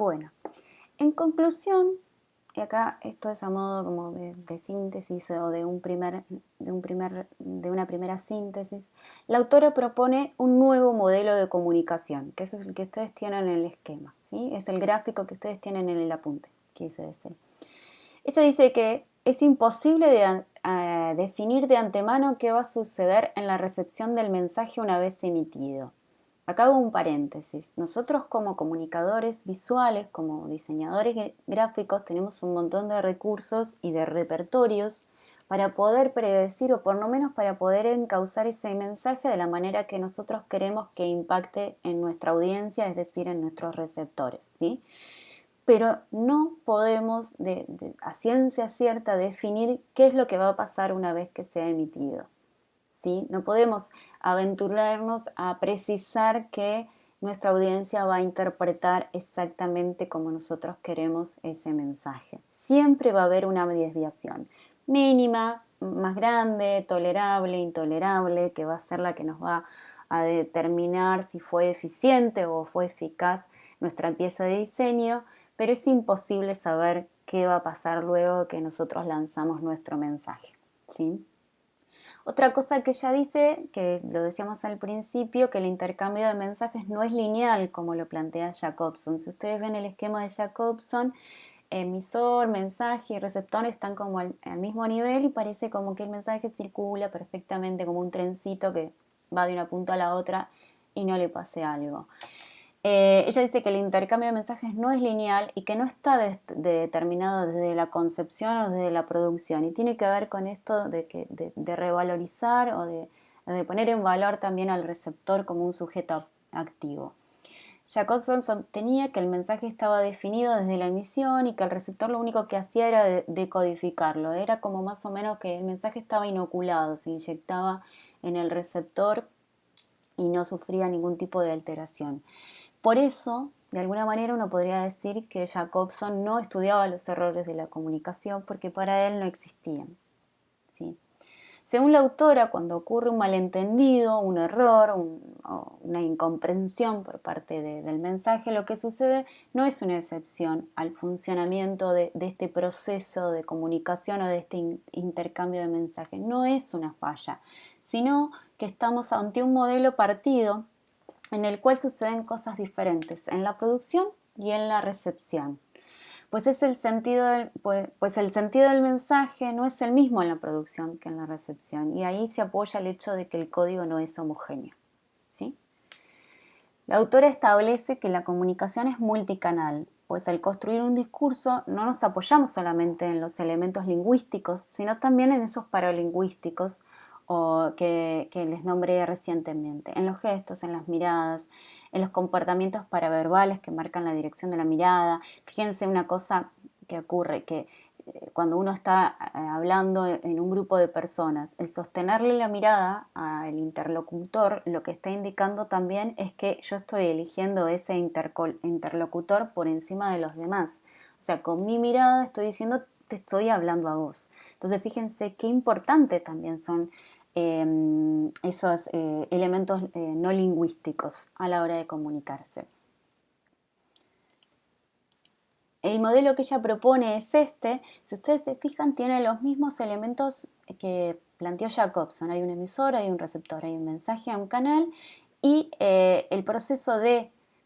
Bueno, en conclusión, y acá esto es a modo como de síntesis o de una primera síntesis, la autora propone un nuevo modelo de comunicación, que es el que ustedes tienen en el esquema, ¿sí? Es el gráfico que ustedes tienen en el apunte, quise decir. Eso dice que es imposible definir de antemano qué va a suceder en la recepción del mensaje una vez emitido. Acá hago un paréntesis. Nosotros como comunicadores visuales, como diseñadores gráficos, tenemos un montón de recursos y de repertorios para poder predecir o por lo menos para poder encauzar ese mensaje de la manera que nosotros queremos que impacte en nuestra audiencia, es decir, en nuestros receptores, ¿sí? Pero no podemos a ciencia cierta definir qué es lo que va a pasar una vez que sea emitido, ¿sí? No podemos aventurarnos a precisar que nuestra audiencia va a interpretar exactamente como nosotros queremos ese mensaje. Siempre va a haber una desviación mínima, más grande, tolerable, intolerable, que va a ser la que nos va a determinar si fue eficiente o fue eficaz nuestra pieza de diseño, pero es imposible saber qué va a pasar luego que nosotros lanzamos nuestro mensaje, ¿sí? Otra cosa que ella dice, que lo decíamos al principio, que el intercambio de mensajes no es lineal como lo plantea Jacobson. Si ustedes ven el esquema de Jacobson, emisor, mensaje y receptor están como al mismo nivel y parece como que el mensaje circula perfectamente como un trencito que va de una punta a la otra y no le pase algo. Ella dice que el intercambio de mensajes no es lineal y que no está determinado desde la concepción o desde la producción y tiene que ver con esto de revalorizar o de poner en valor también al receptor como un sujeto activo. Jacobson sostenía que el mensaje estaba definido desde la emisión y que el receptor lo único que hacía era decodificarlo. Era como más o menos que el mensaje estaba inoculado, se inyectaba en el receptor y no sufría ningún tipo de alteración. Por eso, de alguna manera uno podría decir que Jacobson no estudiaba los errores de la comunicación porque para él no existían, ¿sí? Según la autora, cuando ocurre un malentendido, un error, o una incomprensión por parte del mensaje, lo que sucede no es una excepción al funcionamiento de este proceso de comunicación o de este intercambio de mensajes. No es una falla, sino que estamos ante un modelo partido en el cual suceden cosas diferentes en la producción y en la recepción. Pues el sentido del mensaje no es el mismo en la producción que en la recepción, y ahí se apoya el hecho de que el código no es homogéneo, ¿sí? La autora establece que la comunicación es multicanal, pues al construir un discurso no nos apoyamos solamente en los elementos lingüísticos, sino también en esos paralingüísticos que les nombré recientemente, en los gestos, en las miradas, en los comportamientos paraverbales que marcan la dirección de la mirada. Fíjense una cosa que ocurre, que cuando uno está hablando en un grupo de personas, el sostenerle la mirada al interlocutor lo que está indicando también es que yo estoy eligiendo ese interlocutor por encima de los demás. O sea, con mi mirada estoy diciendo te estoy hablando a vos. Entonces fíjense qué importante también son esos elementos no lingüísticos a la hora de comunicarse. El modelo que ella propone es este. Si ustedes se fijan, tiene los mismos elementos que planteó Jacobson. Hay un emisor, hay un receptor, hay un mensaje a un canal y el proceso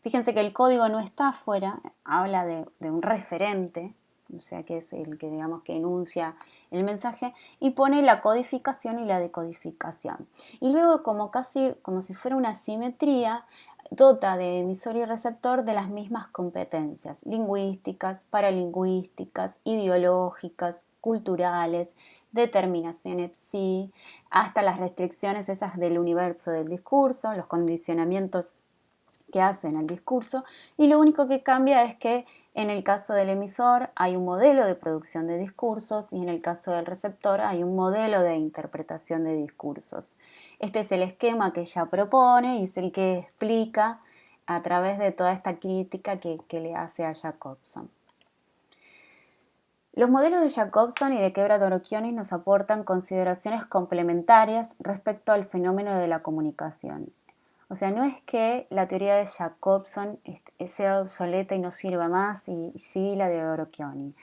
fíjense que el código no está afuera, habla de un referente, o sea que es el que digamos que enuncia el mensaje y pone la codificación y la decodificación. Y luego como si fuera una simetría, dota de emisor y receptor de las mismas competencias lingüísticas, paralingüísticas, ideológicas, culturales, determinaciones psi, hasta las restricciones esas del universo del discurso, los condicionamientos que hacen al discurso, y lo único que cambia es que en el caso del emisor hay un modelo de producción de discursos y en el caso del receptor hay un modelo de interpretación de discursos. Este es el esquema que ella propone y es el que explica a través de toda esta crítica que le hace a Jacobson. Los modelos de Jacobson y de Quebra-Dorokioni nos aportan consideraciones complementarias respecto al fenómeno de la comunicación. O sea, no es que la teoría de Jacobson sea obsoleta y no sirva más, y sí la de Orocchioni.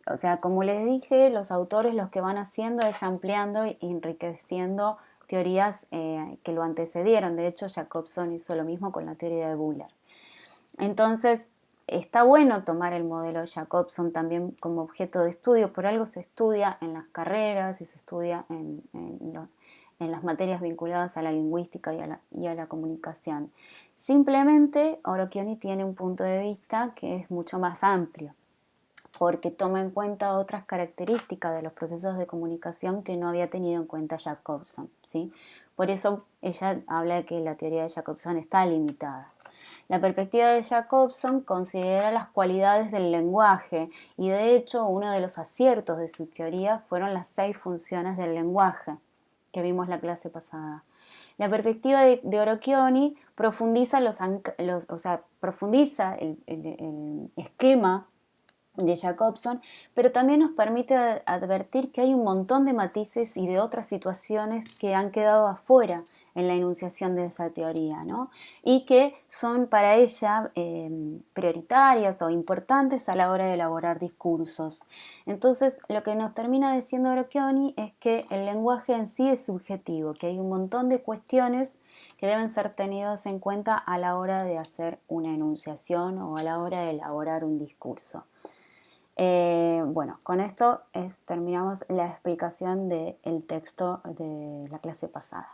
O sea, como les dije, los autores lo que van haciendo es ampliando y enriqueciendo teorías que lo antecedieron. De hecho, Jacobson hizo lo mismo con la teoría de Buller. Entonces, está bueno tomar el modelo de Jacobson también como objeto de estudio. Por algo se estudia en las carreras y se estudia en las materias vinculadas a la lingüística y a la comunicación. Simplemente, Orocchioni tiene un punto de vista que es mucho más amplio, porque toma en cuenta otras características de los procesos de comunicación que no había tenido en cuenta Jacobson, ¿sí? Por eso ella habla de que la teoría de Jacobson está limitada. La perspectiva de Jacobson considera las cualidades del lenguaje y de hecho uno de los aciertos de su teoría fueron las 6 funciones del lenguaje que vimos la clase pasada. La perspectiva de Orocchioni profundiza, profundiza el esquema de Jacobson, pero también nos permite advertir que hay un montón de matices y de otras situaciones que han quedado afuera en la enunciación de esa teoría, ¿no? Y que son para ella prioritarias o importantes a la hora de elaborar discursos. Entonces, lo que nos termina diciendo Orocchioni es que el lenguaje en sí es subjetivo, que hay un montón de cuestiones que deben ser tenidas en cuenta a la hora de hacer una enunciación o a la hora de elaborar un discurso. Bueno, con esto terminamos la explicación del texto de la clase pasada.